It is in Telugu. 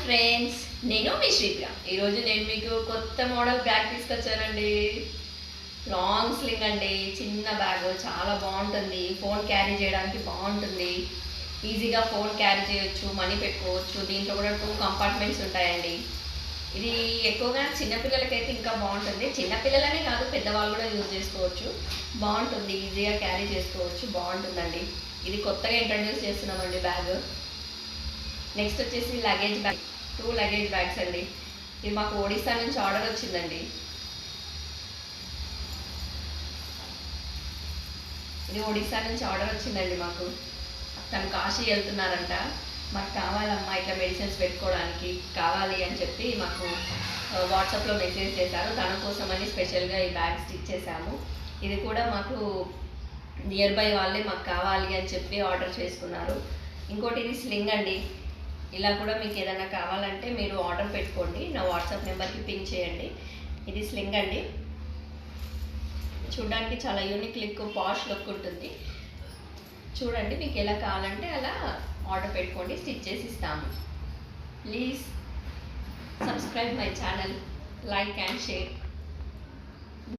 ఫ్రెండ్స్, నేను మీ శ్రీప్రియ. ఈరోజు నేను మీకు కొత్త మోడల్ బ్యాగ్ తీసుకొచ్చానండి. లాంగ్ స్లింగ్ అండి, చిన్న బ్యాగ్, చాలా బాగుంటుంది. ఫోన్ క్యారీ చేయడానికి బాగుంటుంది. ఈజీగా ఫోన్ క్యారీ చేయొచ్చు, మనీ పెట్టుకోవచ్చు. దీంట్లో కూడా 2 కంపార్ట్మెంట్స్ ఉంటాయండి. ఇది ఎక్కువగా చిన్నపిల్లలకైతే ఇంకా బాగుంటుంది. చిన్నపిల్లలనే కాదు, పెద్దవాళ్ళు కూడా యూజ్ చేసుకోవచ్చు. బాగుంటుంది, ఈజీగా క్యారీ చేసుకోవచ్చు, బాగుంటుందండి. ఇది కొత్తగా ఇంట్రడ్యూస్ చేస్తున్నామండి బ్యాగ్. నెక్స్ట్ వచ్చేసి లగేజ్ బ్యాగ్, 2 లగేజ్ బ్యాగ్స్ అండి. ఇది మాకు ఒడిస్సా నుంచి ఆర్డర్ వచ్చిందండి. ఇది ఒడిస్సా నుంచి ఆర్డర్ వచ్చిందండి మాకు. తను కాశీ వెళ్తున్నారంట. మాకు కావాలమ్మా ఇట్లా మెడిసిన్స్ పెట్టుకోవడానికి కావాలి అని చెప్పి మాకు వాట్సాప్లో మెసేజ్ చేశారు. తన కోసమని స్పెషల్గా ఈ బ్యాగ్ స్టిచ్ చేశాము. ఇది కూడా మాకు నియర్ బై వాళ్ళే మాకు కావాలి అని చెప్పి ఆర్డర్ చేసుకున్నారు. ఇంకోటి ఇది స్లింగ్ అండి. ఇలా కూడా మీకు ఏదైనా కావాలంటే మీరు ఆర్డర్ పెట్టుకోండి. నా వాట్సాప్ నెంబర్కి పింక్ చేయండి. ఇది స్లింగ్ అండి. చూడడానికి చాలా యూనిక్ లుక్, పాష్ లుక్ ఉంటుంది. చూడండి, మీకు ఎలా కావాలంటే అలా ఆర్డర్ పెట్టుకోండి, స్టిచ్ చేసి ఇస్తాము. Please subscribe my channel, like and share.